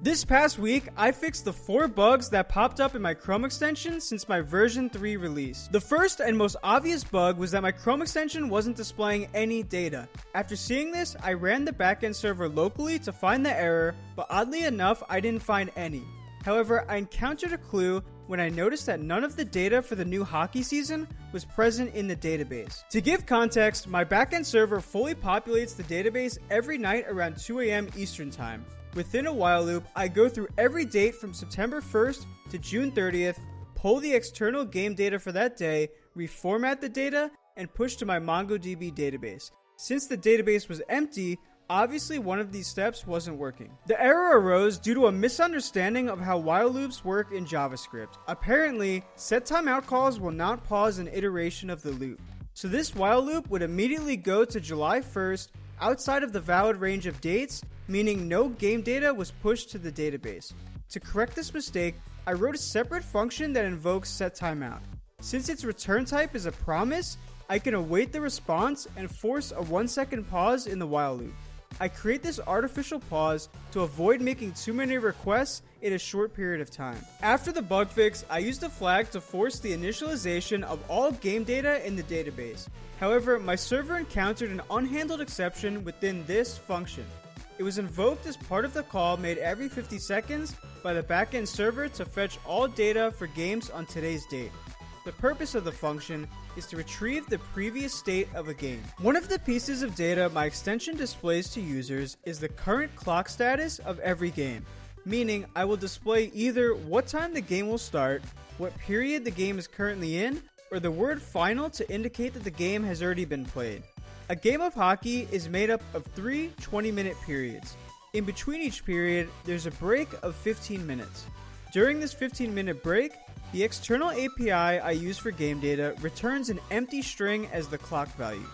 This past week, I fixed the 4 bugs that popped up in my Chrome extension since my version 3 release. The first and most obvious bug was that my Chrome extension wasn't displaying any data. After seeing this, I ran the backend server locally to find the error, but oddly enough, I didn't find any. However, I encountered a clue when I noticed that none of the data for the new hockey season was present in the database. To give context, my backend server fully populates the database every night around 2 a.m. Eastern Time. Within a while loop, I go through every date from September 1st to June 30th, pull the external game data for that day, reformat the data, and push to my MongoDB database. Since the database was empty, obviously one of these steps wasn't working. The error arose due to a misunderstanding of how while loops work in JavaScript. Apparently, setTimeout calls will not pause an iteration of the loop. So this while loop would immediately go to July 1st outside of the valid range of dates, meaning no game data was pushed to the database. To correct this mistake, I wrote a separate function that invokes setTimeout. Since its return type is a promise, I can await the response and force a 1-second pause in the while loop. I create this artificial pause to avoid making too many requests in a short period of time. After the bug fix, I used a flag to force the initialization of all game data in the database. However, my server encountered an unhandled exception within this function. It was invoked as part of the call made every 50 seconds by the backend server to fetch all data for games on today's date. The purpose of the function is to retrieve the previous state of a game. One of the pieces of data my extension displays to users is the current clock status of every game, meaning I will display either what time the game will start, what period the game is currently in, or the word final to indicate that the game has already been played. A game of hockey is made up of 3 20-minute periods. In between each period, there's a break of 15 minutes. During this 15-minute break, the external API I use for game data returns an empty string as the clock value.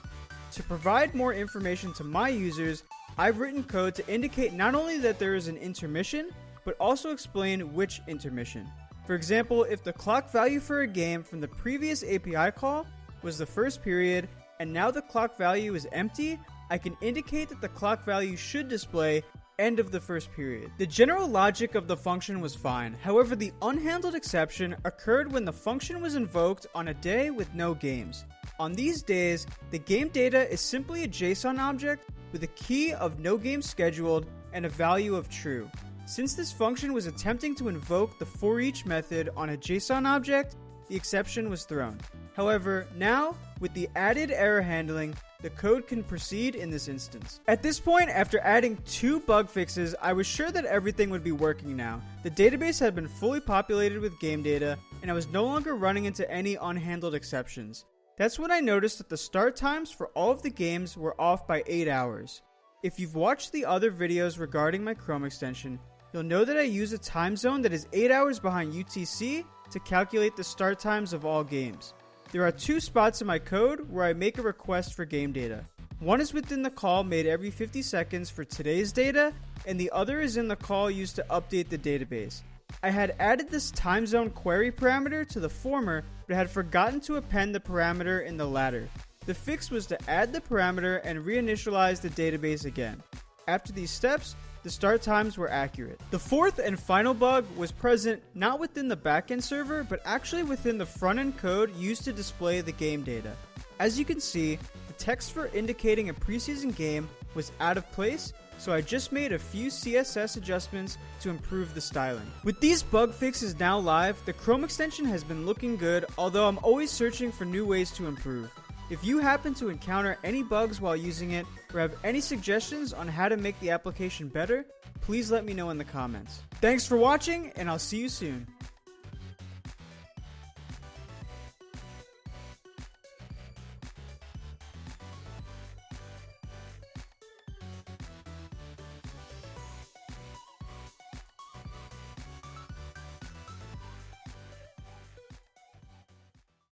To provide more information to my users, I've written code to indicate not only that there is an intermission, but also explain which intermission. For example, if the clock value for a game from the previous API call was the first period, and now the clock value is empty, I can indicate that the clock value should display end of the first period. The general logic of the function was fine. However, the unhandled exception occurred when the function was invoked on a day with no games. On these days, the game data is simply a JSON object with a key of no game scheduled and a value of true. Since this function was attempting to invoke the forEach method on a JSON object, the exception was thrown. However, now, with the added error handling, the code can proceed in this instance. At this point, after adding 2 bug fixes, I was sure that everything would be working now. The database had been fully populated with game data, and I was no longer running into any unhandled exceptions. That's when I noticed that the start times for all of the games were off by 8 hours. If you've watched the other videos regarding my Chrome extension, you'll know that I use a time zone that is 8 hours behind UTC to calculate the start times of all games. There are 2 spots in my code where I make a request for game data. One is within the call made every 50 seconds for today's data, and the other is in the call used to update the database. I had added this time zone query parameter to the former, but had forgotten to append the parameter in the latter. The fix was to add the parameter and reinitialize the database again. After these steps, the start times were accurate. The fourth and final bug was present not within the backend server, but actually within the front-end code used to display the game data. As you can see, the text for indicating a preseason game was out of place, so I just made a few CSS adjustments to improve the styling. With these bug fixes now live, the Chrome extension has been looking good, although I'm always searching for new ways to improve. If you happen to encounter any bugs while using it, or have any suggestions on how to make the application better, please let me know in the comments. Thanks for watching, and I'll see you soon.